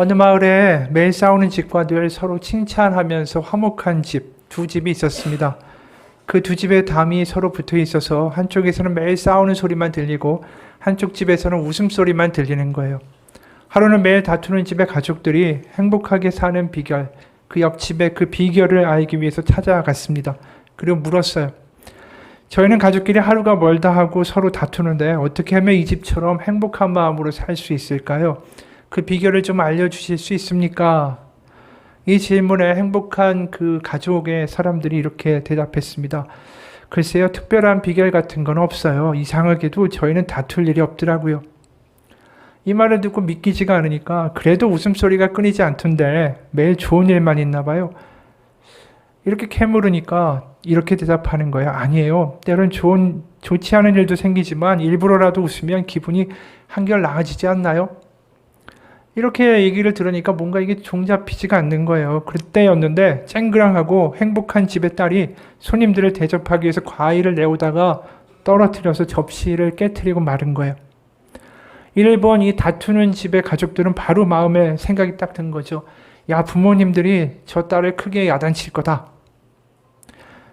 어느 마을에 매일 싸우는 집과 늘 서로 칭찬하면서 화목한 집, 두 집이 있었습니다. 그 두 집의 담이 서로 붙어 있어서 한쪽에서는 매일 싸우는 소리만 들리고 한쪽 집에서는 웃음소리만 들리는 거예요. 하루는 매일 다투는 집의 가족들이 행복하게 사는 비결, 그 옆집의 그 비결을 알기 위해서 찾아갔습니다. 그리고 물었어요. 저희는 가족끼리 하루가 멀다 하고 서로 다투는데 어떻게 하면 이 집처럼 행복한 마음으로 살 수 있을까요? 그 비결을 좀 알려주실 수 있습니까? 이 질문에 행복한 그 가족의 사람들이 이렇게 대답했습니다. 글쎄요, 특별한 비결 같은 건 없어요. 이상하게도 저희는 다툴 일이 없더라고요. 이 말을 듣고 믿기지가 않으니까 그래도 웃음소리가 끊이지 않던데 매일 좋은 일만 있나 봐요. 이렇게 캐물으니까 이렇게 대답하는 거예요. 아니에요. 때론 좋지 않은 일도 생기지만 일부러라도 웃으면 기분이 한결 나아지지 않나요? 이렇게 얘기를 들으니까 뭔가 이게 종잡히지가 않는 거예요. 그때였는데 쨍그랑하고 행복한 집의 딸이 손님들을 대접하기 위해서 과일을 내오다가 떨어뜨려서 접시를 깨트리고 마른 거예요. 이를 본 이 다투는 집의 가족들은 바로 마음에 생각이 딱 든 거죠. 야, 부모님들이 저 딸을 크게 야단칠 거다.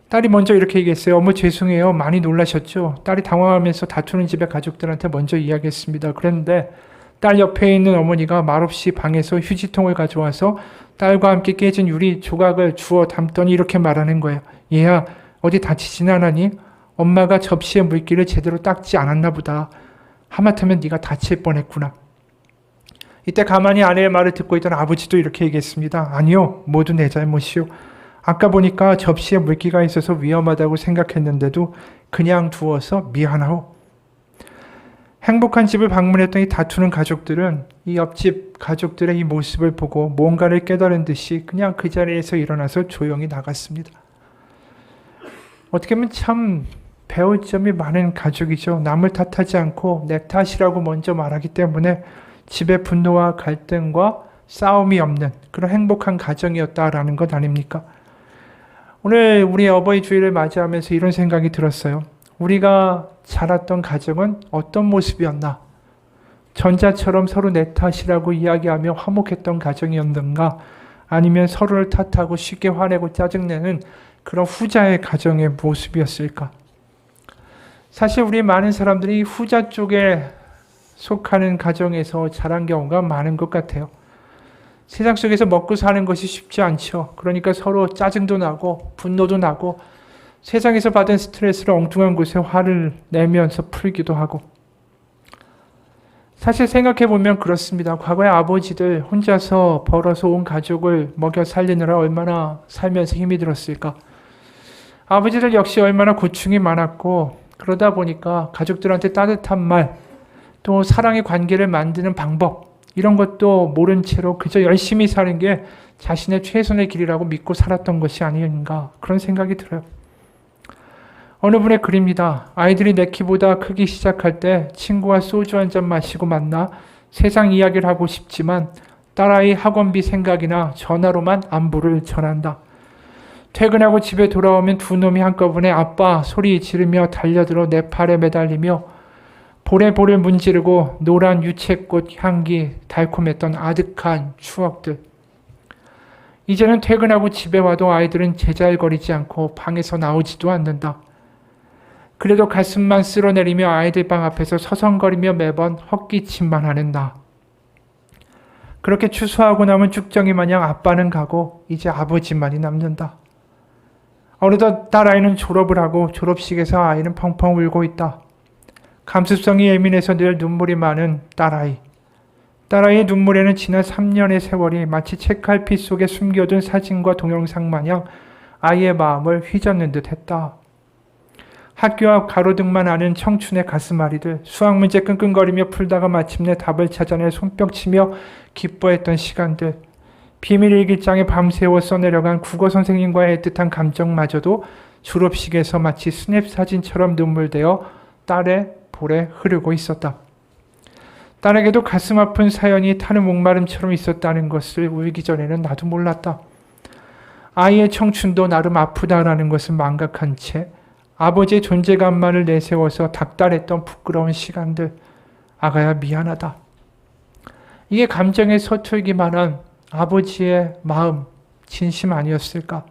딸이 먼저 이렇게 얘기했어요. 어머, 죄송해요. 많이 놀라셨죠? 딸이 당황하면서 다투는 집의 가족들한테 먼저 이야기했습니다. 그런데 딸 옆에 있는 어머니가 말없이 방에서 휴지통을 가져와서 딸과 함께 깨진 유리 조각을 주워 담더니 이렇게 말하는 거예요. 얘야, 어디 다치진 않았니? 엄마가 접시에 물기를 제대로 닦지 않았나 보다. 하마터면 네가 다칠 뻔했구나. 이때 가만히 아내의 말을 듣고 있던 아버지도 이렇게 얘기했습니다. 아니요, 모두 내 잘못이요. 아까 보니까 접시에 물기가 있어서 위험하다고 생각했는데도 그냥 두어서 미안하오. 행복한 집을 방문했던 이 다투는 가족들은 이 옆집 가족들의 이 모습을 보고 뭔가를 깨달은 듯이 그냥 그 자리에서 일어나서 조용히 나갔습니다. 어떻게 보면 참 배울 점이 많은 가족이죠. 남을 탓하지 않고 내 탓이라고 먼저 말하기 때문에 집에 분노와 갈등과 싸움이 없는 그런 행복한 가정이었다라는 것 아닙니까? 오늘 우리 어버이 주일을 맞이하면서 이런 생각이 들었어요. 우리가 자랐던 가정은 어떤 모습이었나? 전자처럼 서로 내 탓이라고 이야기하며 화목했던 가정이었는가? 아니면 서로를 탓하고 쉽게 화내고 짜증내는 그런 후자의 가정의 모습이었을까? 사실 우리 많은 사람들이 후자 쪽에 속하는 가정에서 자란 경우가 많은 것 같아요. 세상 속에서 먹고 사는 것이 쉽지 않죠. 그러니까 서로 짜증도 나고 분노도 나고 세상에서 받은 스트레스를 엉뚱한 곳에 화를 내면서 풀기도 하고. 사실 생각해보면 그렇습니다. 과거에 아버지들 혼자서 벌어서 온 가족을 먹여 살리느라 얼마나 살면서 힘이 들었을까. 아버지들 역시 얼마나 고충이 많았고 그러다 보니까 가족들한테 따뜻한 말, 또 사랑의 관계를 만드는 방법 이런 것도 모른 채로 그저 열심히 사는 게 자신의 최선의 길이라고 믿고 살았던 것이 아닌가 그런 생각이 들어요. 어느 분의 글입니다. 아이들이 내 키보다 크기 시작할 때 친구와 소주 한 잔 마시고 만나 세상 이야기를 하고 싶지만 딸아이 학원비 생각이나 전화로만 안부를 전한다. 퇴근하고 집에 돌아오면 두 놈이 한꺼번에 아빠 소리 지르며 달려들어 내 팔에 매달리며 볼에 문지르고 노란 유채꽃 향기 달콤했던 아득한 추억들. 이제는 퇴근하고 집에 와도 아이들은 제잘거리지 않고 방에서 나오지도 않는다. 그래도 가슴만 쓸어내리며 아이들 방 앞에서 서성거리며 매번 헛기침만 하는 나. 그렇게 추수하고 남은 쭉정이 마냥 아빠는 가고 이제 아버지만이 남는다. 어느덧 딸아이는 졸업을 하고 졸업식에서 아이는 펑펑 울고 있다. 감수성이 예민해서 늘 눈물이 많은 딸아이. 딸아이의 눈물에는 지난 3년의 세월이 마치 책갈피 속에 숨겨둔 사진과 동영상 마냥 아이의 마음을 휘젓는 듯 했다. 학교 앞 가로등만 아는 청춘의 가슴앓이들, 수학 문제 끙끙거리며 풀다가 마침내 답을 찾아내 손뼉치며 기뻐했던 시간들, 비밀 일기장에 밤새워 써내려간 국어 선생님과의 애틋한 감정마저도 졸업식에서 마치 스냅 사진처럼 눈물되어 딸의 볼에 흐르고 있었다. 딸에게도 가슴 아픈 사연이 타는 목마름처럼 있었다는 것을 울기 전에는 나도 몰랐다. 아이의 청춘도 나름 아프다라는 것을 망각한 채 아버지의 존재감만을 내세워서 닥달했던 부끄러운 시간들. 아가야 미안하다. 이게 감정의 서툴기만 아버지의 마음, 진심 아니었을까?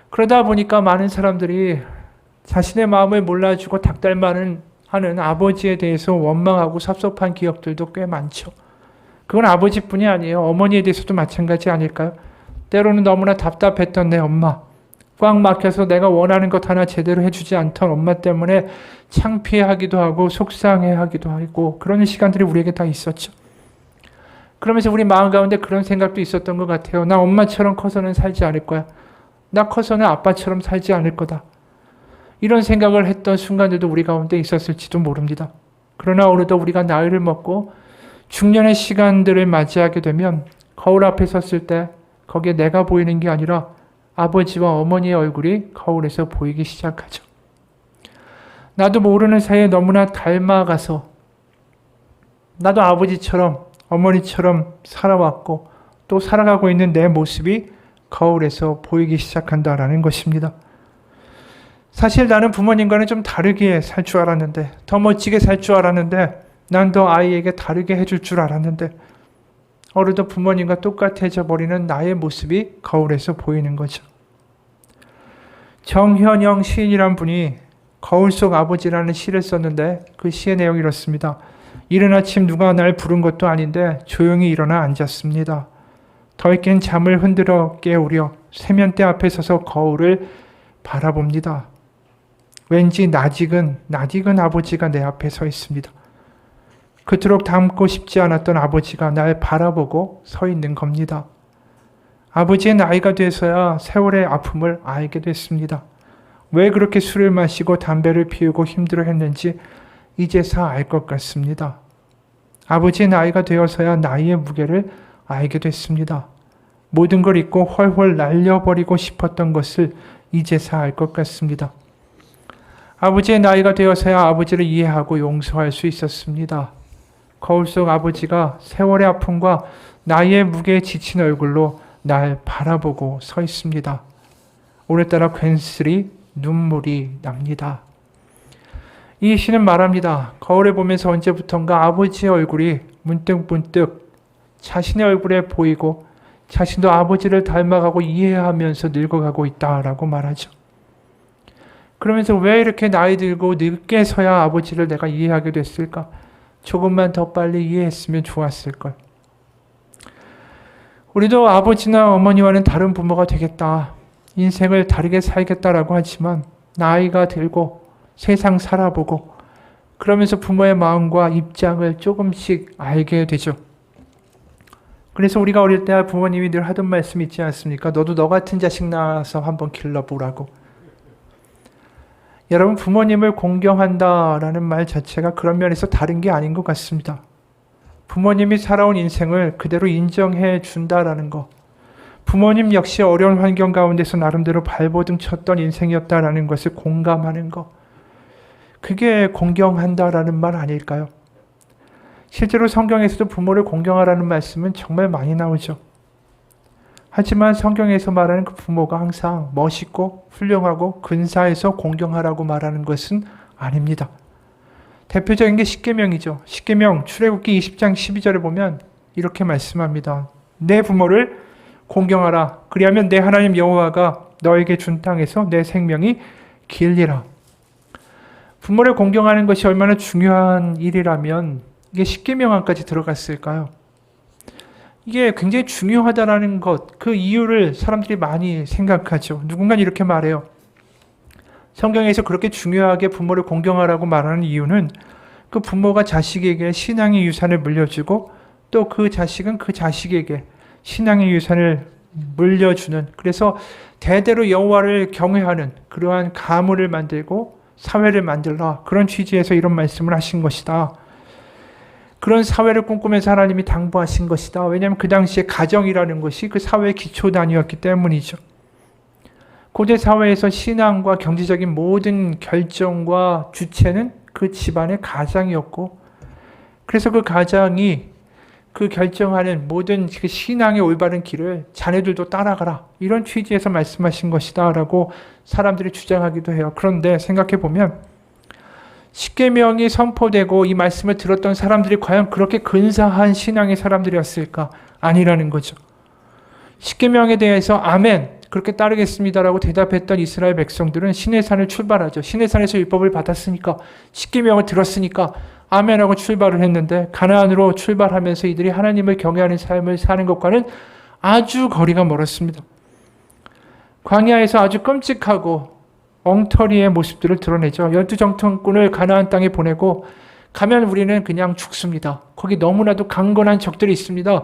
그러다 보니까 많은 사람들이 자신의 마음을 몰라주고 닥달만 하는 아버지에 대해서 원망하고 섭섭한 기억들도 꽤 많죠. 그건 아버지뿐이 아니에요. 어머니에 대해서도 마찬가지 아닐까요? 때로는 너무나 답답했던 내 엄마, 꽉 막혀서 내가 원하는 것 하나 제대로 해주지 않던 엄마 때문에 창피하기도 하고 속상해하기도 하고 그런 시간들이 우리에게 다 있었죠. 그러면서 우리 마음 가운데 그런 생각도 있었던 것 같아요. 나 엄마처럼 커서는 살지 않을 거야. 나 커서는 아빠처럼 살지 않을 거다. 이런 생각을 했던 순간들도 우리 가운데 있었을지도 모릅니다. 그러나 어느덧 우리가 나이를 먹고 중년의 시간들을 맞이하게 되면 거울 앞에 섰을 때 거기에 내가 보이는 게 아니라 아버지와 어머니의 얼굴이 거울에서 보이기 시작하죠. 나도 모르는 사이에 너무나 닮아가서 나도 아버지처럼 어머니처럼 살아왔고 또 살아가고 있는 내 모습이 거울에서 보이기 시작한다라는 것입니다. 사실 나는 부모님과는 좀 다르게 살 줄 알았는데, 더 멋지게 살 줄 알았는데, 난 더 아이에게 다르게 해줄 줄 알았는데 어느덧 부모님과 똑같아져 버리는 나의 모습이 거울에서 보이는 거죠. 정현영 시인이란 분이 거울 속 아버지라는 시를 썼는데 그 시의 내용이 이렇습니다. 이른 아침 누가 날 부른 것도 아닌데 조용히 일어나 앉았습니다. 덜 깬 잠을 흔들어 깨우려 세면대 앞에 서서 거울을 바라봅니다. 왠지 낯익은 아버지가 내 앞에 서 있습니다. 그토록 닮고 싶지 않았던 아버지가 날 바라보고 서 있는 겁니다. 아버지의 나이가 돼서야 세월의 아픔을 알게 됐습니다. 왜 그렇게 술을 마시고 담배를 피우고 힘들어했는지 이제서 알 것 같습니다. 아버지의 나이가 되어서야 나이의 무게를 알게 됐습니다. 모든 걸 잊고 훨훨 날려버리고 싶었던 것을 이제서 알 것 같습니다. 아버지의 나이가 되어서야 아버지를 이해하고 용서할 수 있었습니다. 거울 속 아버지가 세월의 아픔과 나이의 무게에 지친 얼굴로 날 바라보고 서 있습니다. 오늘따라 괜스레 눈물이 납니다. 이 시는 말합니다. 거울을 보면서 언제부턴가 아버지의 얼굴이 문득문득 자신의 얼굴에 보이고 자신도 아버지를 닮아가고 이해하면서 늙어가고 있다라고 말하죠. 그러면서 왜 이렇게 나이 들고 늦게서야 아버지를 내가 이해하게 됐을까? 조금만 더 빨리 이해했으면 좋았을걸. 우리도 아버지나 어머니와는 다른 부모가 되겠다. 인생을 다르게 살겠다라고 하지만 나이가 들고 세상 살아보고 그러면서 부모의 마음과 입장을 조금씩 알게 되죠. 그래서 우리가 어릴 때 부모님이 늘 하던 말씀 있지 않습니까? 너도 너 같은 자식 낳아서 한번 길러보라고. 여러분, 부모님을 공경한다라는 말 자체가 그런 면에서 다른 게 아닌 것 같습니다. 부모님이 살아온 인생을 그대로 인정해 준다라는 것. 부모님 역시 어려운 환경 가운데서 나름대로 발버둥 쳤던 인생이었다라는 것을 공감하는 것. 그게 공경한다라는 말 아닐까요? 실제로 성경에서도 부모를 공경하라는 말씀은 정말 많이 나오죠. 하지만 성경에서 말하는 그 부모가 항상 멋있고 훌륭하고 근사해서 공경하라고 말하는 것은 아닙니다. 대표적인 게 십계명이죠. 십계명 출애굽기 20장 12절에 보면 이렇게 말씀합니다. 내 부모를 공경하라. 그리하면 내 하나님 여호와가 너에게 준 땅에서 내 생명이 길리라. 부모를 공경하는 것이 얼마나 중요한 일이라면 이게 십계명 안까지 들어갔을까요? 이게 굉장히 중요하다는 것, 그 이유를 사람들이 많이 생각하죠. 누군가는 이렇게 말해요. 성경에서 그렇게 중요하게 부모를 공경하라고 말하는 이유는 그 부모가 자식에게 신앙의 유산을 물려주고 또 그 자식은 그 자식에게 신앙의 유산을 물려주는, 그래서 대대로 여호와를 경외하는 그러한 가문을 만들고 사회를 만들라, 그런 취지에서 이런 말씀을 하신 것이다. 그런 사회를 꿈꾸면서 하나님이 당부하신 것이다. 왜냐하면 그 당시에 가정이라는 것이 그 사회의 기초단위였기 때문이죠. 고대 사회에서 신앙과 경제적인 모든 결정과 주체는 그 집안의 가장이었고, 그래서 그 가장이 그 결정하는 모든 그 신앙의 올바른 길을 자네들도 따라가라, 이런 취지에서 말씀하신 것이다 라고 사람들이 주장하기도 해요. 그런데 생각해 보면 십계명이 선포되고 이 말씀을 들었던 사람들이 과연 그렇게 근사한 신앙의 사람들이었을까? 아니라는 거죠. 십계명에 대해서 아멘, 그렇게 따르겠습니다라고 대답했던 이스라엘 백성들은 시내산을 출발하죠. 시내산에서 율법을 받았으니까, 십계명을 들었으니까 아멘하고 출발을 했는데 가나안으로 출발하면서 이들이 하나님을 경외하는 삶을 사는 것과는 아주 거리가 멀었습니다. 광야에서 아주 끔찍하고 엉터리의 모습들을 드러내죠. 12정탐꾼을 가나안 땅에 보내고 가면 우리는 그냥 죽습니다. 거기 너무나도 강건한 적들이 있습니다.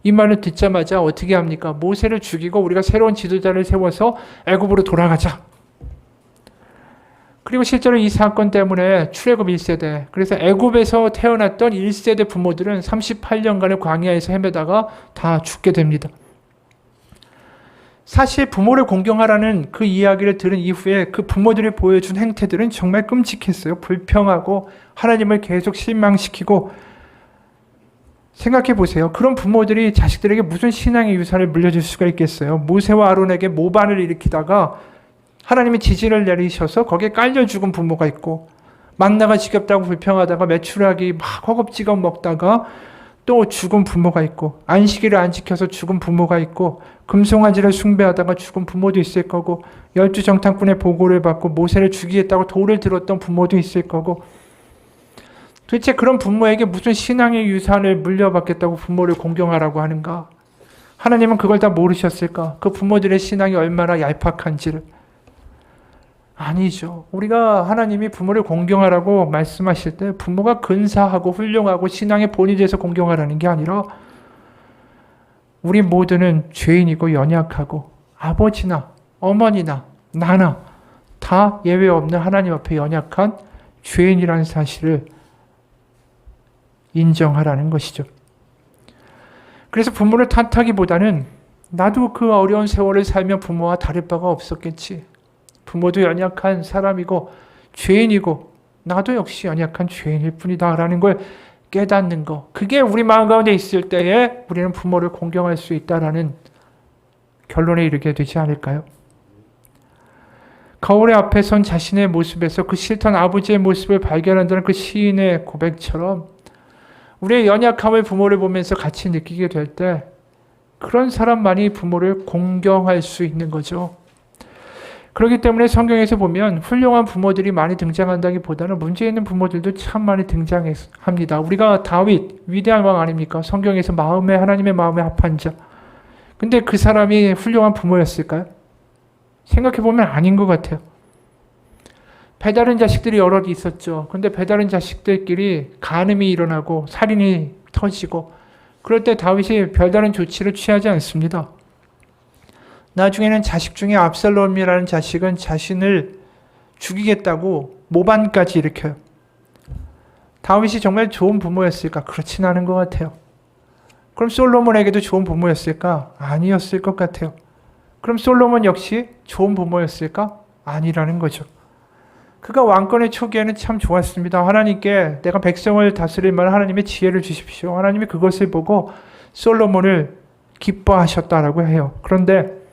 이 말을 듣자마자 어떻게 합니까? 모세를 죽이고 우리가 새로운 지도자를 세워서 애굽으로 돌아가자. 그리고 실제로 이 사건 때문에 출애굽 1세대, 그래서 애굽에서 태어났던 1세대 부모들은 38년간의 광야에서 헤매다가 다 죽게 됩니다. 사실 부모를 공경하라는 그 이야기를 들은 이후에 그 부모들이 보여준 행태들은 정말 끔찍했어요. 불평하고 하나님을 계속 실망시키고. 생각해 보세요. 그런 부모들이 자식들에게 무슨 신앙의 유산을 물려줄 수가 있겠어요. 모세와 아론에게 모반을 일으키다가 하나님이 지진을 내리셔서 거기에 깔려 죽은 부모가 있고, 만나가 지겹다고 불평하다가 메추라기 막 허겁지겁 먹다가 또 죽은 부모가 있고, 안식일을 안 지켜서 죽은 부모가 있고, 금송아지를 숭배하다가 죽은 부모도 있을 거고, 12정탐꾼의 보고를 받고 모세를 죽이겠다고 돌을 들었던 부모도 있을 거고, 도대체 그런 부모에게 무슨 신앙의 유산을 물려받겠다고 부모를 공경하라고 하는가? 하나님은 그걸 다 모르셨을까? 그 부모들의 신앙이 얼마나 얄팍한지를. 아니죠. 우리가 하나님이 부모를 공경하라고 말씀하실 때 부모가 근사하고 훌륭하고 신앙의 본이 돼서 공경하라는 게 아니라 우리 모두는 죄인이고 연약하고 아버지나 어머니나 나나 다 예외 없는 하나님 앞에 연약한 죄인이라는 사실을 인정하라는 것이죠. 그래서 부모를 탓하기보다는 나도 그 어려운 세월을 살며 부모와 다를 바가 없었겠지. 부모도 연약한 사람이고 죄인이고 나도 역시 연약한 죄인일 뿐이다 라는 걸 깨닫는 것, 그게 우리 마음 가운데 있을 때에 우리는 부모를 공경할 수 있다라는 결론에 이르게 되지 않을까요? 거울의 앞에 선 자신의 모습에서 그 싫던 아버지의 모습을 발견한다는 그 시인의 고백처럼 우리의 연약함을 부모를 보면서 같이 느끼게 될 때 그런 사람만이 부모를 공경할 수 있는 거죠. 그렇기 때문에 성경에서 보면 훌륭한 부모들이 많이 등장한다기보다는 문제 있는 부모들도 참 많이 등장합니다. 우리가 다윗, 위대한 왕 아닙니까? 성경에서 하나님의 마음에 합한 자. 근데 그 사람이 훌륭한 부모였을까요? 생각해보면 아닌 것 같아요. 배다른 자식들이 여럿 있었죠. 근데 배다른 자식들끼리 간음이 일어나고 살인이 터지고 그럴 때 다윗이 별다른 조치를 취하지 않습니다. 나중에는 자식 중에 압살롬이라는 자식은 자신을 죽이겠다고 모반까지 일으켜요. 다윗이 정말 좋은 부모였을까? 그렇진 않은 것 같아요. 그럼 솔로몬에게도 좋은 부모였을까? 아니었을 것 같아요. 그럼 솔로몬 역시 좋은 부모였을까? 아니라는 거죠. 그가 왕권의 초기에는 참 좋았습니다. 하나님께 내가 백성을 다스릴 만한 하나님의 지혜를 주십시오. 하나님이 그것을 보고 솔로몬을 기뻐하셨다라고 해요. 그런데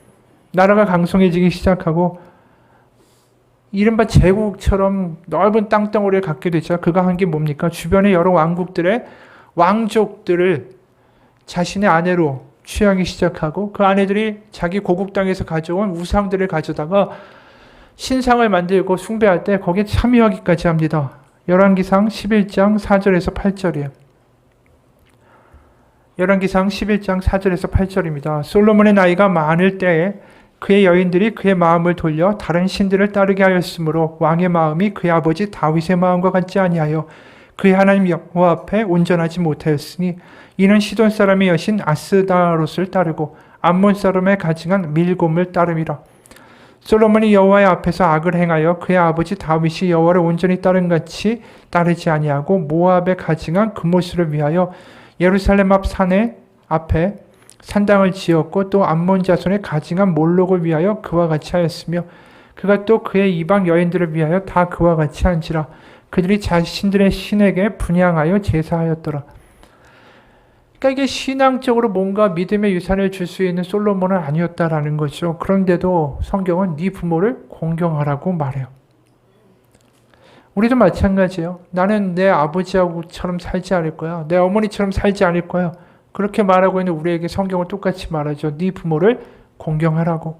나라가 강성해지기 시작하고 이른바 제국처럼 넓은 땅덩어리를 갖게 되죠. 그가 한 게 뭡니까? 주변의 여러 왕국들의 왕족들을 자신의 아내로 취하기 시작하고 그 아내들이 자기 고국 땅에서 가져온 우상들을 가져다가 신상을 만들고 숭배할 때 거기에 참여하기까지 합니다. 열왕기상 11장 4절에서 8절이에요. 열왕기상 11장 4절에서 8절입니다. 솔로몬의 나이가 많을 때에 그의 여인들이 그의 마음을 돌려 다른 신들을 따르게 하였으므로 왕의 마음이 그의 아버지 다윗의 마음과 같지 아니하여 그의 하나님 여호와 앞에 온전하지 못하였으니 이는 시돈 사람의 여신 아스다롯을 따르고 암몬 사람의 가증한 밀곰을 따름이라. 솔로몬이 여호와의 앞에서 악을 행하여 그의 아버지 다윗이 여호와를 온전히 따른 같이 따르지 아니하고 모압의 가증한 금오스를 위하여 예루살렘 앞 산에 앞에 산당을 지었고 또 암몬 자손의 가증한 몰록을 위하여 그와 같이 하였으며 그가 또 그의 이방 여인들을 위하여 다 그와 같이 한지라. 그들이 자신들의 신에게 분향하여 제사하였더라. 그러니까 이게 신앙적으로 뭔가 믿음의 유산을 줄 수 있는 솔로몬은 아니었다라는 거죠. 그런데도 성경은 네 부모를 공경하라고 말해요. 우리도 마찬가지예요. 나는 내 아버지하고처럼 살지 않을 거야. 내 어머니처럼 살지 않을 거야. 그렇게 말하고 있는 우리에게 성경은 똑같이 말하죠. 네 부모를 공경하라고.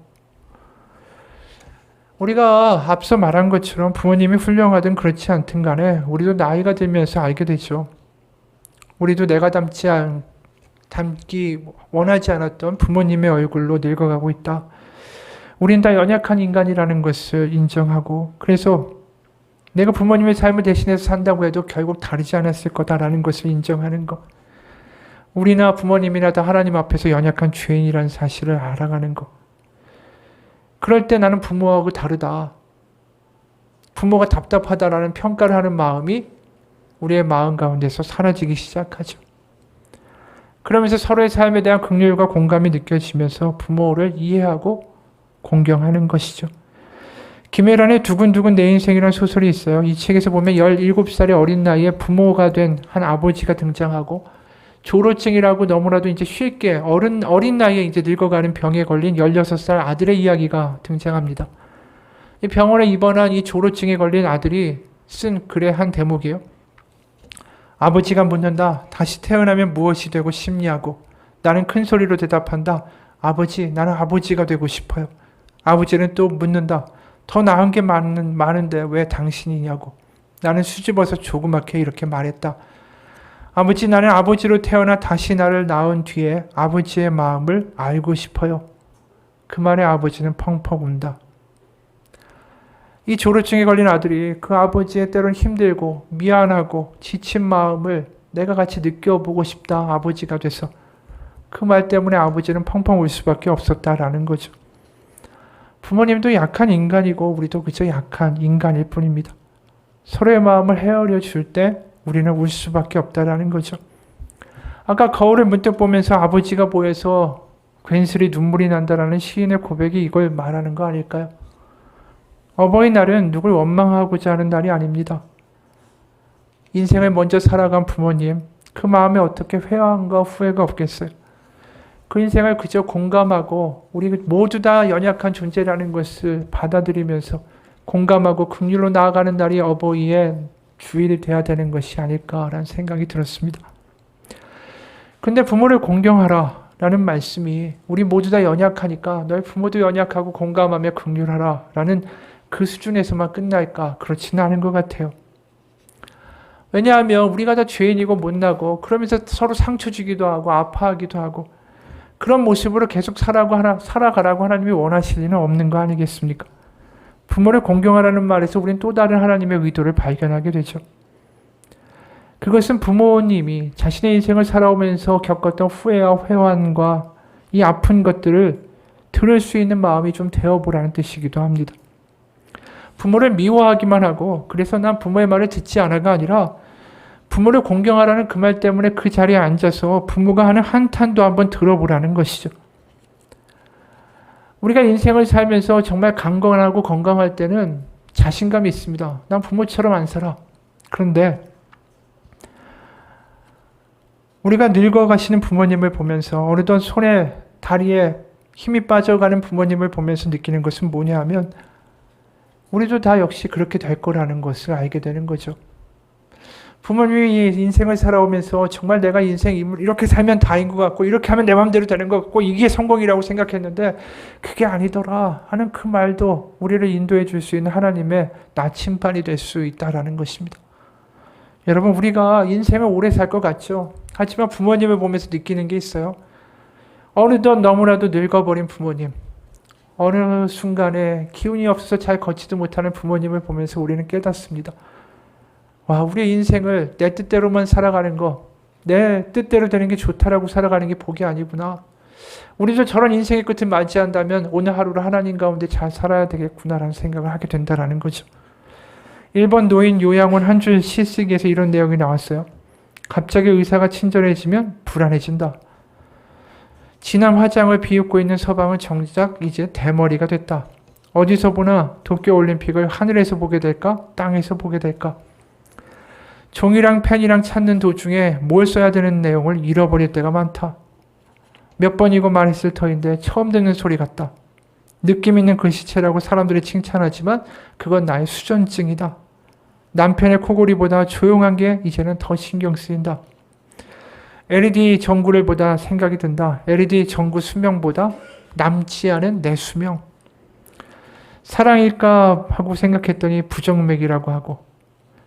우리가 앞서 말한 것처럼 부모님이 훌륭하든 그렇지 않든 간에 우리도 나이가 들면서 알게 되죠. 우리도 내가 닮기 원하지 않았던 부모님의 얼굴로 늙어가고 있다. 우린 다 연약한 인간이라는 것을 인정하고, 그래서 내가 부모님의 삶을 대신해서 산다고 해도 결국 다르지 않았을 거다라는 것을 인정하는 것. 우리나 부모님이나 다 하나님 앞에서 연약한 죄인이라는 사실을 알아가는 것. 그럴 때 나는 부모하고 다르다. 부모가 답답하다라는 평가를 하는 마음이 우리의 마음 가운데서 사라지기 시작하죠. 그러면서 서로의 삶에 대한 긍휼과 공감이 느껴지면서 부모를 이해하고 공경하는 것이죠. 김혜란의 두근두근 내 인생이라는 소설이 있어요. 이 책에서 보면 17살의 어린 나이에 부모가 된 한 아버지가 등장하고, 조로증이라고 너무나도 이제 쉽게 어린 나이에 이제 늙어가는 병에 걸린 16살 아들의 이야기가 등장합니다. 이 병원에 입원한 이 조로증에 걸린 아들이 쓴 글의 한 대목이에요. 아버지가 묻는다. 다시 태어나면 무엇이 되고 싶냐고. 나는 큰 소리로 대답한다. 아버지, 나는 아버지가 되고 싶어요. 아버지는 또 묻는다. 더 나은 게 많은데 왜 당신이냐고. 나는 수줍어서 조그맣게 이렇게 말했다. 아버지, 나는 아버지로 태어나 다시 나를 낳은 뒤에 아버지의 마음을 알고 싶어요. 그 말에 아버지는 펑펑 운다. 이 조루증에 걸린 아들이 그 아버지의 때론 힘들고 미안하고 지친 마음을 내가 같이 느껴보고 싶다. 아버지가 돼서. 그 말 때문에 아버지는 펑펑 울 수밖에 없었다라는 거죠. 부모님도 약한 인간이고 우리도 그저 약한 인간일 뿐입니다. 서로의 마음을 헤아려 줄 때 우리는 울 수밖에 없다라는 거죠. 아까 거울을 문득 보면서 아버지가 보여서 괜스레 눈물이 난다라는 시인의 고백이 이걸 말하는 거 아닐까요? 어버이날은 누굴 원망하고자 하는 날이 아닙니다. 인생을 먼저 살아간 부모님, 그 마음에 어떻게 회한과 후회가 없겠어요? 그 인생을 그저 공감하고 우리 모두 다 연약한 존재라는 것을 받아들이면서 공감하고 긍휼로 나아가는 날이 어버이의 주일이 돼야 되는 것이 아닐까라는 생각이 들었습니다. 근데 부모를 공경하라 라는 말씀이 우리 모두 다 연약하니까 너희 부모도 연약하고 공감하며 긍휼하라 라는 그 수준에서만 끝날까? 그렇지는 않은 것 같아요. 왜냐하면 우리가 다 죄인이고 못나고 그러면서 서로 상처 주기도 하고 아파하기도 하고 그런 모습으로 계속 살아가라고 하나님이 원하실 리는 없는 거 아니겠습니까? 부모를 공경하라는 말에서 우리는 또 다른 하나님의 의도를 발견하게 되죠. 그것은 부모님이 자신의 인생을 살아오면서 겪었던 후회와 회환과 이 아픈 것들을 들을 수 있는 마음이 좀 되어보라는 뜻이기도 합니다. 부모를 미워하기만 하고 그래서 난 부모의 말을 듣지 않아가 아니라 부모를 공경하라는 그 말 때문에 그 자리에 앉아서 부모가 하는 한탄도 한번 들어보라는 것이죠. 우리가 인생을 살면서 정말 강건하고 건강할 때는 자신감이 있습니다. 난 부모처럼 안 살아. 그런데 우리가 늙어가시는 부모님을 보면서 어느덧 손에 다리에 힘이 빠져가는 부모님을 보면서 느끼는 것은 뭐냐 하면 우리도 다 역시 그렇게 될 거라는 것을 알게 되는 거죠. 부모님이 인생을 살아오면서 정말 내가 인생 이렇게 살면 다인 것 같고 이렇게 하면 내 마음대로 되는 것 같고 이게 성공이라고 생각했는데 그게 아니더라 하는 그 말도 우리를 인도해 줄 수 있는 하나님의 나침반이 될 수 있다라는 것입니다. 여러분, 우리가 인생을 오래 살 것 같죠. 하지만 부모님을 보면서 느끼는 게 있어요. 어느덧 너무나도 늙어버린 부모님, 어느 순간에 기운이 없어서 잘 걷지도 못하는 부모님을 보면서 우리는 깨닫습니다. 와, 우리의 인생을 내 뜻대로만 살아가는 거, 내 뜻대로 되는 게 좋다라고 살아가는 게 복이 아니구나. 우리도 저런 인생의 끝을 맞이한다면 오늘 하루를 하나님 가운데 잘 살아야 되겠구나라는 생각을 하게 된다는 거죠. 일본 노인 요양원 한 줄 시쓰기에서 이런 내용이 나왔어요. 갑자기 의사가 친절해지면 불안해진다. 진한 화장을 비웃고 있는 서방은 정작 이제 대머리가 됐다. 어디서 보나 도쿄올림픽을 하늘에서 보게 될까? 땅에서 보게 될까? 종이랑 펜이랑 찾는 도중에 뭘 써야 되는 내용을 잃어버릴 때가 많다. 몇 번이고 말했을 터인데 처음 듣는 소리 같다. 느낌 있는 글씨체라고 사람들이 칭찬하지만 그건 나의 수전증이다. 남편의 코골이보다 조용한 게 이제는 더 신경 쓰인다. LED 전구를 보다 생각이 든다. LED 전구 수명보다 남지 않은 내 수명. 사랑일까 하고 생각했더니 부정맥이라고 하고,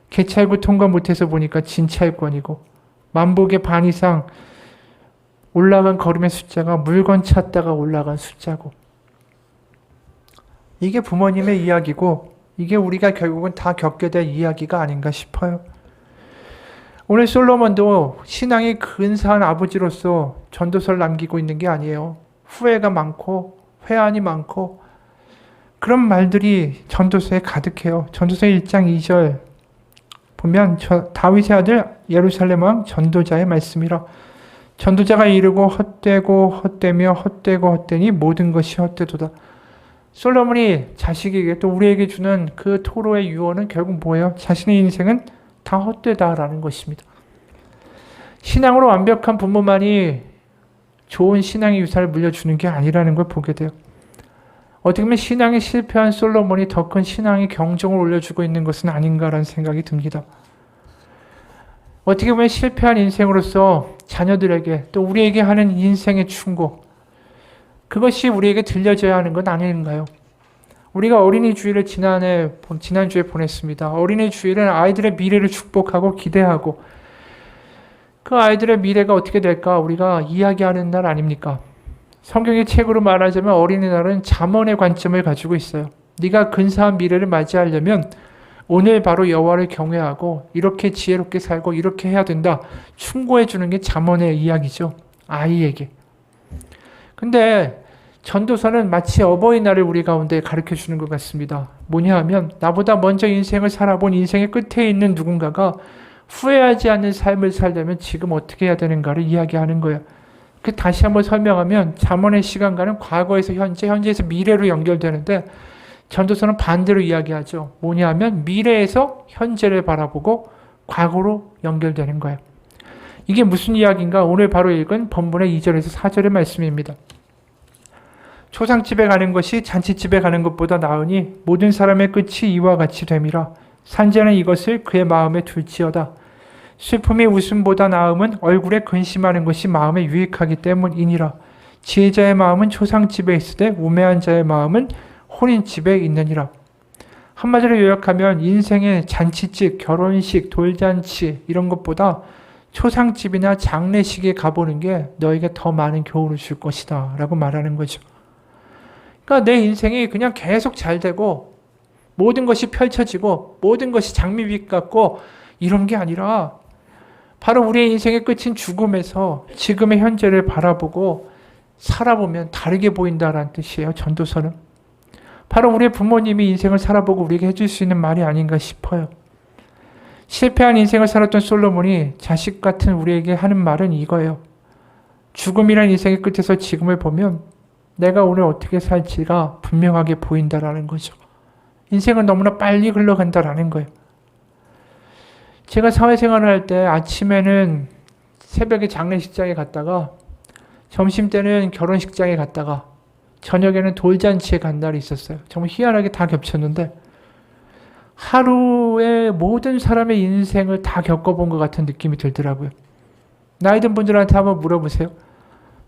개찰구 통과 못해서 보니까 진찰권이고, 만복의 반 이상 올라간 걸음의 숫자가 물건 찾다가 올라간 숫자고. 이게 부모님의 이야기고, 이게 우리가 결국은 다 겪게 될 이야기가 아닌가 싶어요. 오늘 솔로몬도 신앙이 근사한 아버지로서 전도서를 남기고 있는 게 아니에요. 후회가 많고 회한이 많고 그런 말들이 전도서에 가득해요. 전도서 1장 2절 보면 다윗의 아들 예루살렘 왕 전도자의 말씀이라. 전도자가 이르고 헛되고 헛되며 헛되고 헛되니 모든 것이 헛되도다. 솔로몬이 자식에게 또 우리에게 주는 그 토로의 유언은 결국 뭐예요? 자신의 인생은 다 헛되다라는 것입니다. 신앙으로 완벽한 부모만이 좋은 신앙의 유산을 물려주는 게 아니라는 걸 보게 돼요. 어떻게 보면 신앙에 실패한 솔로몬이 더 큰 신앙의 경종을 올려주고 있는 것은 아닌가라는 생각이 듭니다. 어떻게 보면 실패한 인생으로서 자녀들에게 또 우리에게 하는 인생의 충고, 그것이 우리에게 들려져야 하는 건 아닌가요? 우리가 어린이 주일을 지난주에 보냈습니다. 어린이 주일은 아이들의 미래를 축복하고 기대하고 그 아이들의 미래가 어떻게 될까 우리가 이야기하는 날 아닙니까? 성경의 책으로 말하자면 어린이날은 잠언의 관점을 가지고 있어요. 네가 근사한 미래를 맞이하려면 오늘 바로 여호와를 경외하고 이렇게 지혜롭게 살고 이렇게 해야 된다. 충고해 주는 게 잠언의 이야기죠. 아이에게. 근데 전도서는 마치 어버이날을 우리 가운데 가르쳐 주는 것 같습니다. 뭐냐 하면 나보다 먼저 인생을 살아본 인생의 끝에 있는 누군가가 후회하지 않는 삶을 살려면 지금 어떻게 해야 되는가를 이야기하는 거예요. 다시 한번 설명하면 잠언의 시간과는 과거에서 현재, 현재에서 미래로 연결되는데 전도서는 반대로 이야기하죠. 뭐냐 하면 미래에서 현재를 바라보고 과거로 연결되는 거예요. 이게 무슨 이야기인가? 오늘 바로 읽은 본문의 2절에서 4절의 말씀입니다. 초상집에 가는 것이 잔치집에 가는 것보다 나으니 모든 사람의 끝이 이와 같이 됨이라. 산자는 이것을 그의 마음에 둘지어다. 슬픔이 웃음보다 나음은 얼굴에 근심하는 것이 마음에 유익하기 때문이니라. 지혜자의 마음은 초상집에 있으되 우매한 자의 마음은 혼인집에 있느니라. 한마디로 요약하면 인생의 잔치집, 결혼식, 돌잔치 이런 것보다 초상집이나 장례식에 가보는 게 너에게 더 많은 교훈을 줄 것이다 라고 말하는 거죠. 그러니까 내 인생이 그냥 계속 잘 되고 모든 것이 펼쳐지고 모든 것이 장미빛 같고 이런 게 아니라 바로 우리의 인생의 끝인 죽음에서 지금의 현재를 바라보고 살아보면 다르게 보인다라는 뜻이에요. 전도서는. 바로 우리의 부모님이 인생을 살아보고 우리에게 해줄 수 있는 말이 아닌가 싶어요. 실패한 인생을 살았던 솔로몬이 자식 같은 우리에게 하는 말은 이거예요. 죽음이란 인생의 끝에서 지금을 보면 내가 오늘 어떻게 살지가 분명하게 보인다라는 거죠. 인생은 너무나 빨리 흘러간다라는 거예요. 제가 사회생활을 할 때 아침에는 새벽에 장례식장에 갔다가 점심때는 결혼식장에 갔다가 저녁에는 돌잔치에 간 날이 있었어요. 정말 희한하게 다 겹쳤는데 하루에 모든 사람의 인생을 다 겪어본 것 같은 느낌이 들더라고요. 나이 든 분들한테 한번 물어보세요.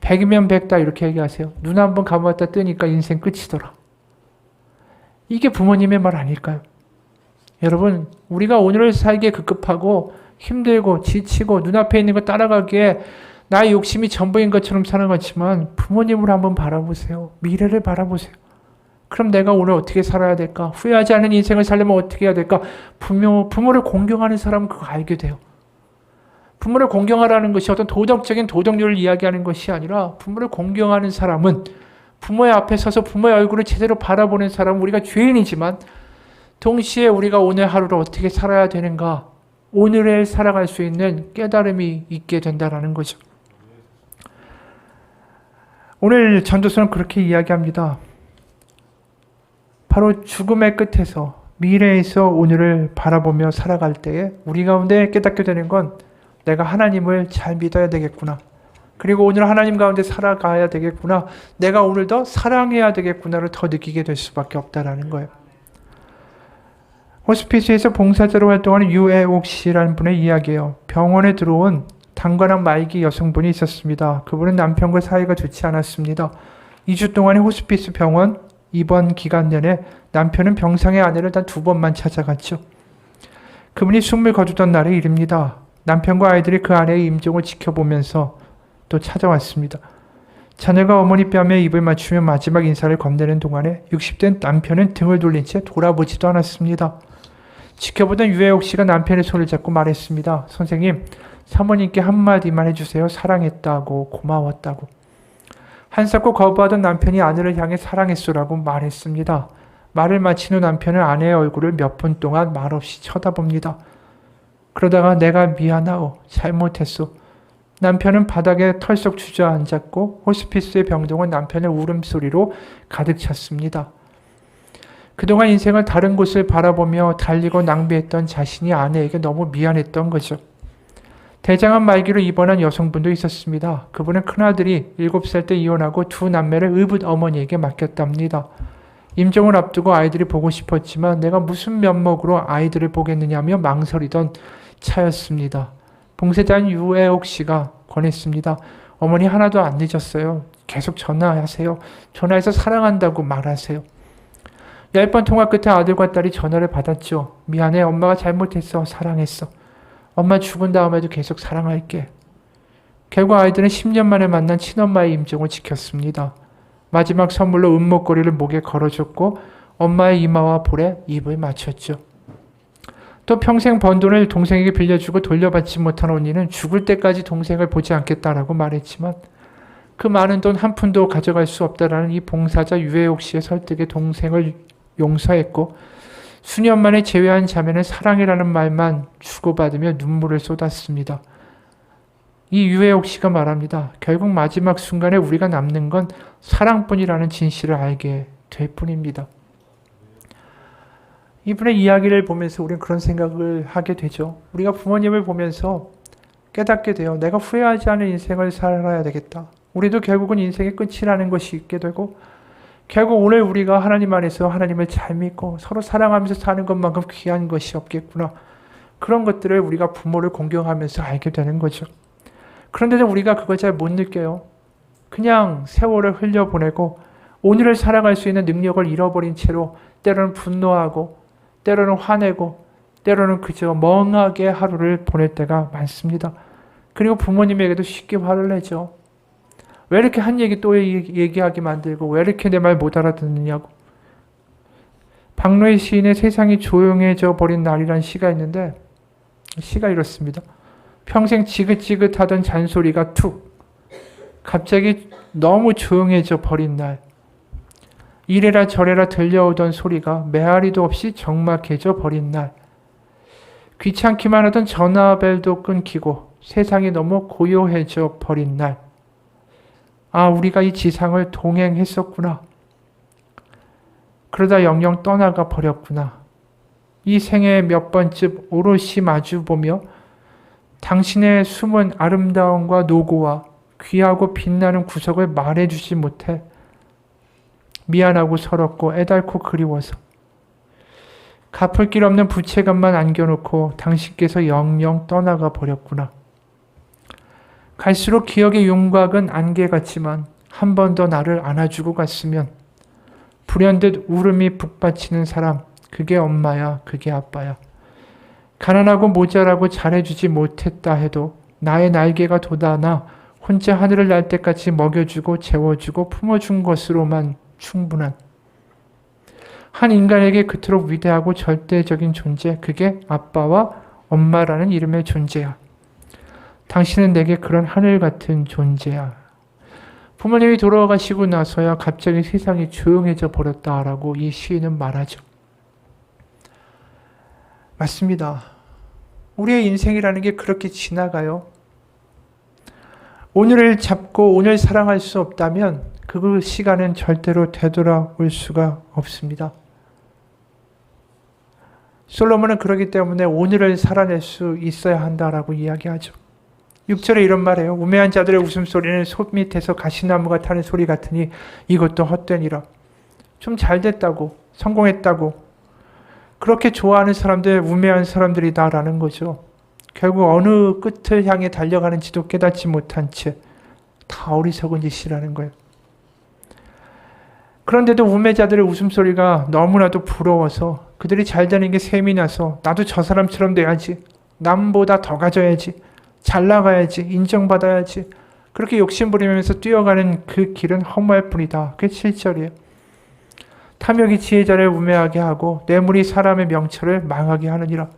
100이면 100다 이렇게 얘기하세요. 눈 한번 감았다 뜨니까 인생 끝이더라. 이게 부모님의 말 아닐까요? 여러분, 우리가 오늘을 살기에 급급하고 힘들고 지치고 눈앞에 있는 거 따라가기에 나의 욕심이 전부인 것처럼 살아갔지만 부모님을 한번 바라보세요. 미래를 바라보세요. 그럼 내가 오늘 어떻게 살아야 될까? 후회하지 않는 인생을 살려면 어떻게 해야 될까? 부모를 공경하는 사람은 그거 알게 돼요. 부모를 공경하라는 것이 어떤 도덕적인 도덕률을 이야기하는 것이 아니라 부모를 공경하는 사람은 부모의 앞에 서서 부모의 얼굴을 제대로 바라보는 사람은 우리가 죄인이지만 동시에 우리가 오늘 하루를 어떻게 살아야 되는가, 오늘을 살아갈 수 있는 깨달음이 있게 된다는 거죠. 오늘 전도서는 그렇게 이야기합니다. 바로 죽음의 끝에서 미래에서 오늘을 바라보며 살아갈 때에 우리 가운데 깨닫게 되는 건 내가 하나님을 잘 믿어야 되겠구나. 그리고 오늘 하나님 가운데 살아가야 되겠구나. 내가 오늘 더 사랑해야 되겠구나를 더 느끼게 될 수밖에 없다라는 거예요. 호스피스에서 봉사자로 활동하는 유애옥 씨라는 분의 이야기예요. 병원에 들어온 당관한 말기 여성분이 있었습니다. 그분은 남편과 사이가 좋지 않았습니다. 2주 동안의 호스피스 병원 입원 기간 내내 남편은 병상의 아내를 단 2번만 찾아갔죠. 그분이 숨을 거두던 날의 일입니다. 남편과 아이들이 그 아내의 임종을 지켜보면서 또 찾아왔습니다. 자녀가 어머니 뺨에 입을 맞추며 마지막 인사를 건네는 동안에 60대 남편은 등을 돌린 채 돌아보지도 않았습니다. 지켜보던 유해옥 씨가 남편의 손을 잡고 말했습니다. 선생님, 사모님께 한마디만 해주세요. 사랑했다고, 고마웠다고. 한사코 거부하던 남편이 아내를 향해 사랑했소라고 말했습니다. 말을 마친 후 남편은 아내의 얼굴을 몇 분 동안 말없이 쳐다봅니다. 그러다가 내가 미안하오, 잘못했소. 남편은 바닥에 털썩 주저앉았고 호스피스의 병동은 남편의 울음소리로 가득 찼습니다. 그동안 인생을 다른 곳을 바라보며 달리고 낭비했던 자신이 아내에게 너무 미안했던 거죠. 대장암 말기로 입원한 여성분도 있었습니다. 그분은 큰아들이 7살 때 이혼하고 2 남매를 의붓 어머니에게 맡겼답니다. 임종을 앞두고 아이들이 보고 싶었지만 내가 무슨 면목으로 아이들을 보겠느냐며 망설이던 차였습니다. 봉사자인 유애옥 씨가 권했습니다. 어머니 하나도 안 늦었어요. 계속 전화하세요. 전화해서 사랑한다고 말하세요. 10번 통화 끝에 아들과 딸이 전화를 받았죠. 미안해, 엄마가 잘못했어. 사랑했어. 엄마 죽은 다음에도 계속 사랑할게. 결국 아이들은 10년 만에 만난 친엄마의 임종을 지켰습니다. 마지막 선물로 은목걸이를 목에 걸어줬고 엄마의 이마와 볼에 입을 맞췄죠. 또 평생 번 돈을 동생에게 빌려주고 돌려받지 못한 언니는 죽을 때까지 동생을 보지 않겠다라고 말했지만 그 많은 돈 한 푼도 가져갈 수 없다라는 이 봉사자 유해옥 씨의 설득에 동생을 용서했고 수년 만에 재회한 자매는 사랑이라는 말만 주고받으며 눈물을 쏟았습니다. 이 유해옥 씨가 말합니다. 결국 마지막 순간에 우리가 남는 건 사랑뿐이라는 진실을 알게 될 뿐입니다. 이분의 이야기를 보면서 우리는 그런 생각을 하게 되죠. 우리가 부모님을 보면서 깨닫게 돼요. 내가 후회하지 않은 인생을 살아야 되겠다. 우리도 결국은 인생의 끝이라는 것이 있게 되고 결국 오늘 우리가 하나님 안에서 하나님을 잘 믿고 서로 사랑하면서 사는 것만큼 귀한 것이 없겠구나. 그런 것들을 우리가 부모를 공경하면서 알게 되는 거죠. 그런데도 우리가 그걸 잘 못 느껴요. 그냥 세월을 흘려보내고 오늘을 살아갈 수 있는 능력을 잃어버린 채로 때로는 분노하고 때로는 화내고 때로는 그저 멍하게 하루를 보낼 때가 많습니다. 그리고 부모님에게도 쉽게 화를 내죠. 왜 이렇게 한 얘기 또 얘기하게 만들고 왜 이렇게 내 말 못 알아듣느냐고. 박노해 시인의 세상이 조용해져 버린 날이라는 시가 있는데 시가 이렇습니다. 평생 지긋지긋하던 잔소리가 툭 갑자기 너무 조용해져 버린 날. 이래라 저래라 들려오던 소리가 메아리도 없이 적막해져 버린 날. 귀찮기만 하던 전화벨도 끊기고 세상이 너무 고요해져 버린 날. 아, 우리가 이 지상을 동행했었구나. 그러다 영영 떠나가 버렸구나. 이 생에 몇 번쯤 오롯이 마주보며 당신의 숨은 아름다움과 노고와 귀하고 빛나는 구석을 말해주지 못해 미안하고 서럽고 애달고 그리워서 갚을 길 없는 부채감만 안겨놓고 당신께서 영영 떠나가 버렸구나. 갈수록 기억의 윤곽은 안개 같지만 한 번 더 나를 안아주고 갔으면 불현듯 울음이 북받치는 사람, 그게 엄마야, 그게 아빠야. 가난하고 모자라고 잘해주지 못했다 해도 나의 날개가 돋아나 혼자 하늘을 날 때까지 먹여주고 재워주고 품어준 것으로만 충분한 한 인간에게 그토록 위대하고 절대적인 존재, 그게 아빠와 엄마라는 이름의 존재야. 당신은 내게 그런 하늘 같은 존재야. 부모님이 돌아가시고 나서야 갑자기 세상이 조용해져 버렸다라고 이 시인은 말하죠. 맞습니다. 우리의 인생이라는 게 그렇게 지나가요. 오늘을 잡고 오늘 사랑할 수 없다면 그 시간은 절대로 되돌아올 수가 없습니다. 솔로몬은 그렇기 때문에 오늘을 살아낼 수 있어야 한다라고 이야기하죠. 6절에 이런 말이에요. 우매한 자들의 웃음소리는 솥 밑에서 가시나무가 타는 소리 같으니 이것도 헛되니라. 좀 잘됐다고, 성공했다고, 그렇게 좋아하는 사람들 우매한 사람들이다라는 거죠. 결국 어느 끝을 향해 달려가는지도 깨닫지 못한 채 다 어리석은 짓이라는 거예요. 그런데도 우매자들의 웃음소리가 너무나도 부러워서 그들이 잘 되는 게 셈이 나서 나도 저 사람처럼 돼야지, 남보다 더 가져야지, 잘 나가야지, 인정받아야지, 그렇게 욕심부리면서 뛰어가는 그 길은 허무할 뿐이다. 그게 7절이에요. 탐욕이 지혜자를 우매하게 하고 뇌물이 사람의 명철을 망하게 하느니라.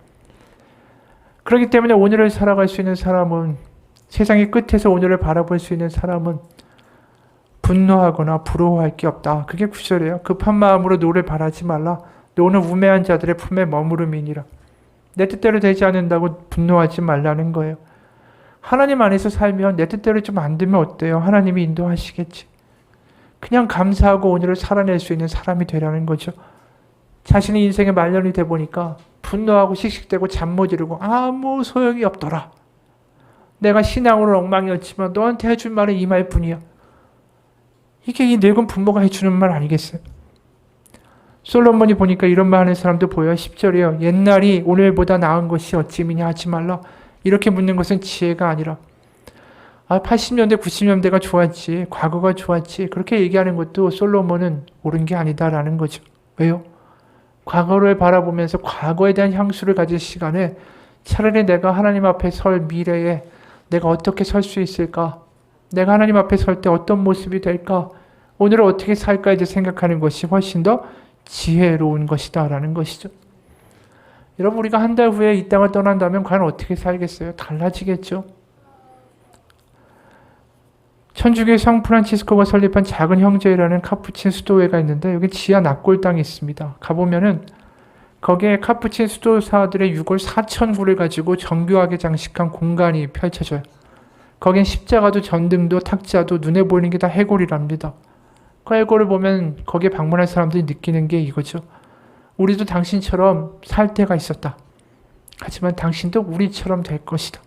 그렇기 때문에 오늘을 살아갈 수 있는 사람은, 세상의 끝에서 오늘을 바라볼 수 있는 사람은 분노하거나 부러워할 게 없다. 그게 9절이에요. 급한 마음으로 노를 바라지 말라. 노는 우매한 자들의 품에 머무름이니라. 내 뜻대로 되지 않는다고 분노하지 말라는 거예요. 하나님 안에서 살면 내 뜻대로 좀 안 되면 어때요? 하나님이 인도하시겠지. 그냥 감사하고 오늘을 살아낼 수 있는 사람이 되라는 거죠. 자신의 인생의 말년이 돼 보니까 분노하고 씩씩대고 잠 못 이루고 아무 소용이 없더라. 내가 신앙으로 엉망이었지만 너한테 해줄 말은 이 말뿐이야. 이게 이 늙은 부모가 해주는 말 아니겠어요? 솔로몬이 보니까 이런 말 하는 사람도 보여요. 10절이에요. 옛날이 오늘보다 나은 것이 어찌미냐 하지 말라. 이렇게 묻는 것은 지혜가 아니라 80년대 90년대가 좋았지, 과거가 좋았지, 그렇게 얘기하는 것도 솔로몬은 옳은 게 아니다라는 거죠. 왜요? 과거를 바라보면서 과거에 대한 향수를 가질 시간에 차라리 내가 하나님 앞에 설 미래에 내가 어떻게 설 수 있을까? 내가 하나님 앞에 설 때 어떤 모습이 될까? 오늘을 어떻게 살까? 이제 생각하는 것이 훨씬 더 지혜로운 것이다 라는 것이죠. 여러분, 우리가 한 달 후에 이 땅을 떠난다면 과연 어떻게 살겠어요? 달라지겠죠. 천주교 성 프란치스코가 설립한 작은 형제라는 카푸친 수도회가 있는데 여기 지하 납골당이 있습니다. 가보면은 거기에 카푸친 수도사들의 유골 4,000구를 가지고 정교하게 장식한 공간이 펼쳐져요. 거긴 십자가도 전등도 탁자도 눈에 보이는 게 다 해골이랍니다. 그 해골을 보면 거기에 방문한 사람들이 느끼는 게 이거죠. 우리도 당신처럼 살 때가 있었다. 하지만 당신도 우리처럼 될 것이다.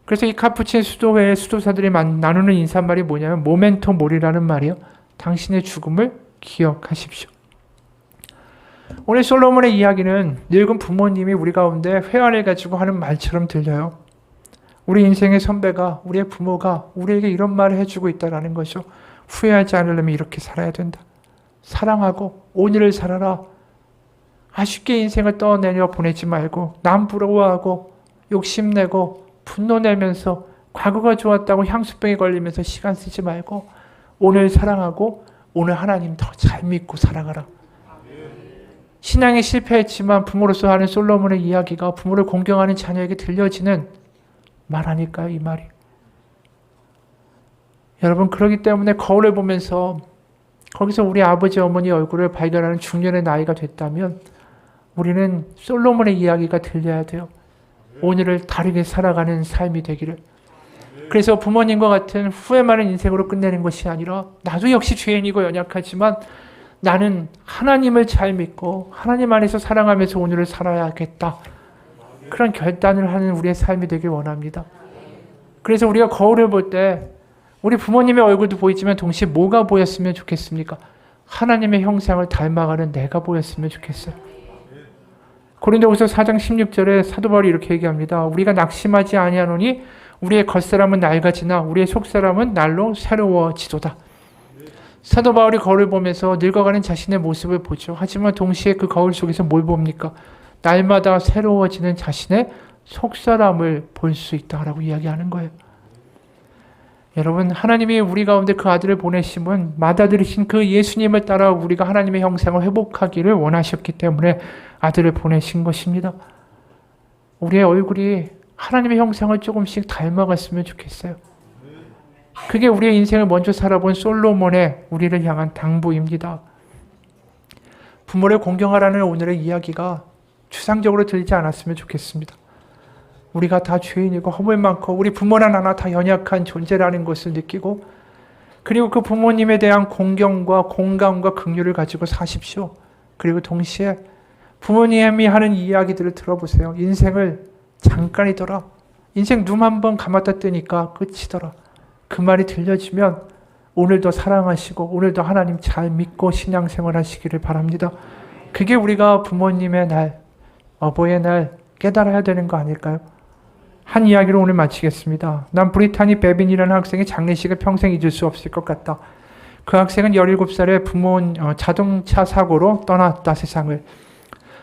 그래서 이 카푸친 수도회의 수도사들이 나누는 인사말이 뭐냐면 모멘토 모리라는 말이요. 당신의 죽음을 기억하십시오. 오늘 솔로몬의 이야기는 늙은 부모님이 우리 가운데 회한을 가지고 하는 말처럼 들려요. 우리 인생의 선배가, 우리의 부모가 우리에게 이런 말을 해주고 있다는 거죠. 후회하지 않으려면 이렇게 살아야 된다. 사랑하고 오늘을 살아라. 아쉽게 인생을 떠내려 보내지 말고 남 부러워하고 욕심내고 분노내면서 과거가 좋았다고 향수병에 걸리면서 시간 쓰지 말고 오늘 사랑하고 오늘 하나님 더 잘 믿고 살아가라. 신앙에 실패했지만 부모로서 하는 솔로몬의 이야기가 부모를 공경하는 자녀에게 들려지는 말 아닐까요? 이 말이. 여러분, 그러기 때문에 거울을 보면서 거기서 우리 아버지 어머니 얼굴을 발견하는 중년의 나이가 됐다면 우리는 솔로몬의 이야기가 들려야 돼요. 오늘을 다르게 살아가는 삶이 되기를. 그래서 부모님과 같은 후회 많은 인생으로 끝내는 것이 아니라 나도 역시 죄인이고 연약하지만 나는 하나님을 잘 믿고 하나님 안에서 사랑하면서 오늘을 살아야겠다. 그런 결단을 하는 우리의 삶이 되길 원합니다. 그래서 우리가 거울을 볼 때 우리 부모님의 얼굴도 보이지만 동시에 뭐가 보였으면 좋겠습니까? 하나님의 형상을 닮아가는 내가 보였으면 좋겠어요. 고린도후서 4장 16절에 사도 바울이 이렇게 얘기합니다. 우리가 낙심하지 아니하노니 우리의 겉사람은 낡아지나 우리의 속사람은 날로 새로워지도다. 사도 바울이 거울을 보면서 늙어가는 자신의 모습을 보죠. 하지만 동시에 그 거울 속에서 뭘 봅니까? 날마다 새로워지는 자신의 속사람을 볼 수 있다라고 이야기하는 거예요. 여러분, 하나님이 우리 가운데 그 아들을 보내심은 맏아들이신 그 예수님을 따라 우리가 하나님의 형상을 회복하기를 원하셨기 때문에 아들을 보내신 것입니다. 우리의 얼굴이 하나님의 형상을 조금씩 닮아갔으면 좋겠어요. 그게 우리의 인생을 먼저 살아본 솔로몬의 우리를 향한 당부입니다. 부모를 공경하라는 오늘의 이야기가 추상적으로 들리지 않았으면 좋겠습니다. 우리가 다 죄인이고 허물 많고 우리 부모나 나나 다 연약한 존재라는 것을 느끼고 그리고 그 부모님에 대한 공경과 공감과 긍휼을 가지고 사십시오. 그리고 동시에 부모님이 하는 이야기들을 들어보세요. 인생을 잠깐이더라. 인생 눈 한 번 감았다 뜨니까 끝이더라. 그 말이 들려지면 오늘도 사랑하시고 오늘도 하나님 잘 믿고 신앙생활 하시기를 바랍니다. 그게 우리가 부모님의 날, 어버이의 날 깨달아야 되는 거 아닐까요? 한 이야기로 오늘 마치겠습니다. 난 브리타니 베빈이라는 학생의 장례식을 평생 잊을 수 없을 것 같다. 그 학생은 17살에 부모 자동차 사고로 떠났다, 세상을.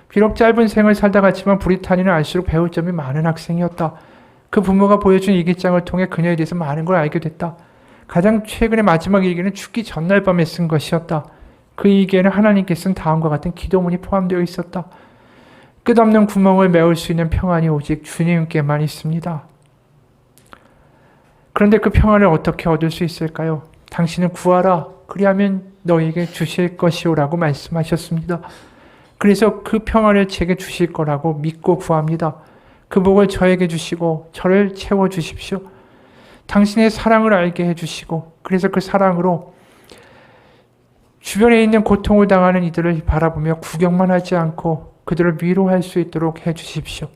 비록 짧은 생을 살다 갔지만 브리타니는 알수록 배울 점이 많은 학생이었다. 그 부모가 보여준 일기장을 통해 그녀에 대해서 많은 걸 알게 됐다. 가장 최근의 마지막 일기는 죽기 전날 밤에 쓴 것이었다. 그 일기에는 하나님께 쓴 다음과 같은 기도문이 포함되어 있었다. 끝없는 구멍을 메울 수 있는 평안이 오직 주님께만 있습니다. 그런데 그 평안을 어떻게 얻을 수 있을까요? 당신은 구하라. 그리하면 너에게 주실 것이오라고 말씀하셨습니다. 그래서 그 평안을 제게 주실 거라고 믿고 구합니다. 그 복을 저에게 주시고 저를 채워주십시오. 당신의 사랑을 알게 해주시고 그래서 그 사랑으로 주변에 있는 고통을 당하는 이들을 바라보며 구경만 하지 않고 그들을 위로할 수 있도록 해주십시오.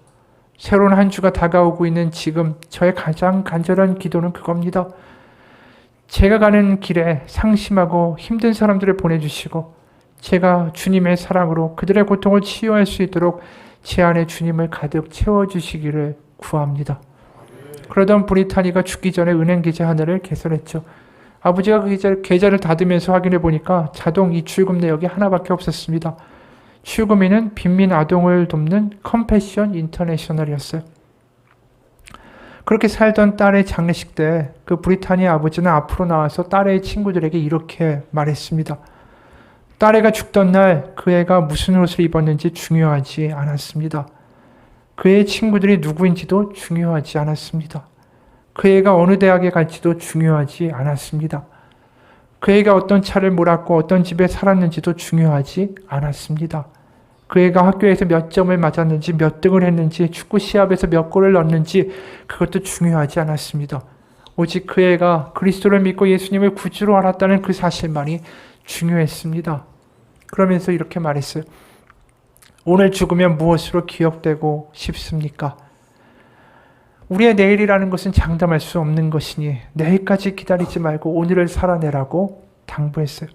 새로운 한 주가 다가오고 있는 지금 저의 가장 간절한 기도는 그겁니다. 제가 가는 길에 상심하고 힘든 사람들을 보내주시고 제가 주님의 사랑으로 그들의 고통을 치유할 수 있도록 제 안에 주님을 가득 채워주시기를 구합니다. 그러던 브리타니가 죽기 전에 은행 계좌 하나를 개설했죠. 아버지가 그 계좌를 닫으면서 확인해 보니까 자동 이출금 내역이 하나밖에 없었습니다. 출금인은 빈민 아동을 돕는 컴패션 인터내셔널이었어요. 그렇게 살던 딸의 장례식 때 그 브리타니의 아버지는 앞으로 나와서 딸의 친구들에게 이렇게 말했습니다. 딸애가 죽던 날 그 애가 무슨 옷을 입었는지 중요하지 않았습니다. 그 애의 친구들이 누구인지도 중요하지 않았습니다. 그 애가 어느 대학에 갈지도 중요하지 않았습니다. 그 애가 어떤 차를 몰았고 어떤 집에 살았는지도 중요하지 않았습니다. 그 애가 학교에서 몇 점을 맞았는지 몇 등을 했는지 축구 시합에서 몇 골을 넣었는지 그것도 중요하지 않았습니다. 오직 그 애가 그리스도를 믿고 예수님을 구주로 알았다는 그 사실만이 중요했습니다. 그러면서 이렇게 말했어요. 오늘 죽으면 무엇으로 기억되고 싶습니까? 우리의 내일이라는 것은 장담할 수 없는 것이니 내일까지 기다리지 말고 오늘을 살아내라고 당부했어요.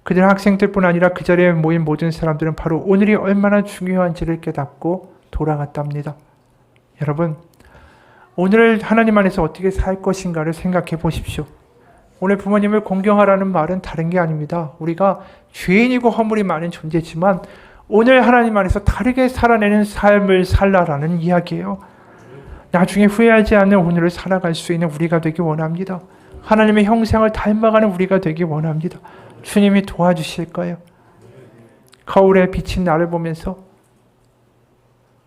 그들 학생들뿐 아니라 그 자리에 모인 모든 사람들은 바로 오늘이 얼마나 중요한지를 깨닫고 돌아갔답니다. 여러분, 오늘을 하나님 안에서 어떻게 살 것인가를 생각해 보십시오. 오늘 부모님을 공경하라는 말은 다른 게 아닙니다. 우리가 죄인이고 허물이 많은 존재지만 오늘 하나님 안에서 다르게 살아내는 삶을 살라라는 이야기예요. 나중에 후회하지 않는 오늘을 살아갈 수 있는 우리가 되기 원합니다. 하나님의 형상을 닮아가는 우리가 되기 원합니다. 주님이 도와주실 거예요. 거울에 비친 나를 보면서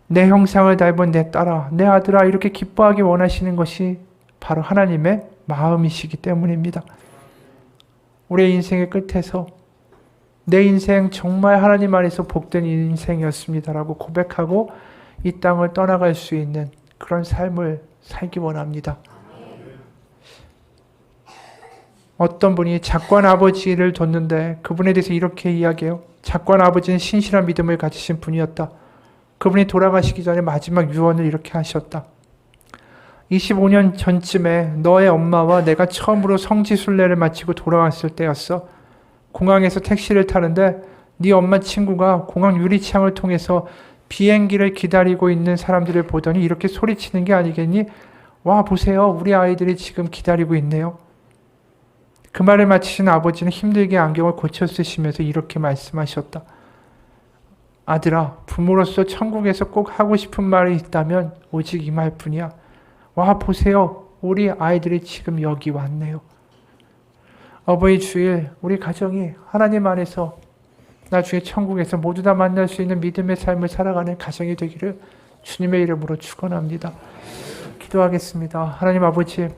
내 형상을 닮은 내 딸아, 내 아들아 이렇게 기뻐하기 원하시는 것이 바로 하나님의 마음이시기 때문입니다. 우리의 인생의 끝에서 내 인생 정말 하나님 안에서 복된 인생이었습니다라고 고백하고 이 땅을 떠나갈 수 있는 그런 삶을 살기 원합니다. 어떤 분이 작관 아버지를 뒀는데 그분에 대해서 이렇게 이야기해요. 작관 아버지는 신실한 믿음을 가지신 분이었다. 그분이 돌아가시기 전에 마지막 유언을 이렇게 하셨다. 25년 전쯤에 너의 엄마와 내가 처음으로 성지순례를 마치고 돌아왔을 때였어. 공항에서 택시를 타는데 네 엄마 친구가 공항 유리창을 통해서 비행기를 기다리고 있는 사람들을 보더니 이렇게 소리치는 게 아니겠니? 와 보세요. 우리 아이들이 지금 기다리고 있네요. 그 말을 마치신 아버지는 힘들게 안경을 고쳐 쓰시면서 이렇게 말씀하셨다. 아들아, 부모로서 천국에서 꼭 하고 싶은 말이 있다면 오직 이 말뿐이야. 와 보세요. 우리 아이들이 지금 여기 왔네요. 어버이 주일 우리 가정이 하나님 안에서 나중에 천국에서 모두 다 만날 수 있는 믿음의 삶을 살아가는 가정이 되기를 주님의 이름으로 축원합니다. 기도하겠습니다. 하나님 아버지,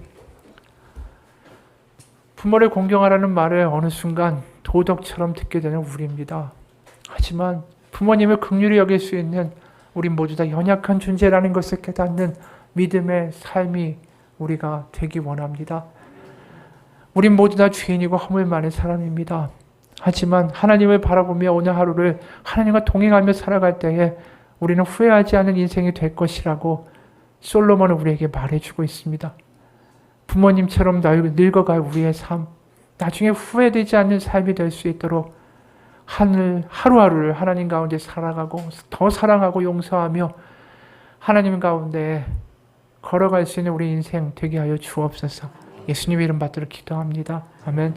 부모를 공경하라는 말을 어느 순간 도덕처럼 듣게 되는 우리입니다. 하지만 부모님을 긍휼히 여길 수 있는 우리 모두 다 연약한 존재라는 것을 깨닫는 믿음의 삶이 우리가 되기 원합니다. 우린 모두 다 죄인이고 허물 많은 사람입니다. 하지만 하나님을 바라보며 오늘 하루를 하나님과 동행하며 살아갈 때에 우리는 후회하지 않은 인생이 될 것이라고 솔로몬은 우리에게 말해주고 있습니다. 부모님처럼 늙어갈 우리의 삶, 나중에 후회되지 않는 삶이 될 수 있도록 하루하루를 하나님 가운데 살아가고 더 사랑하고 용서하며 하나님 가운데 걸어갈 수 있는 우리 인생 되게 하여 주옵소서. 예수님의 이름 받들어 기도합니다. 아멘.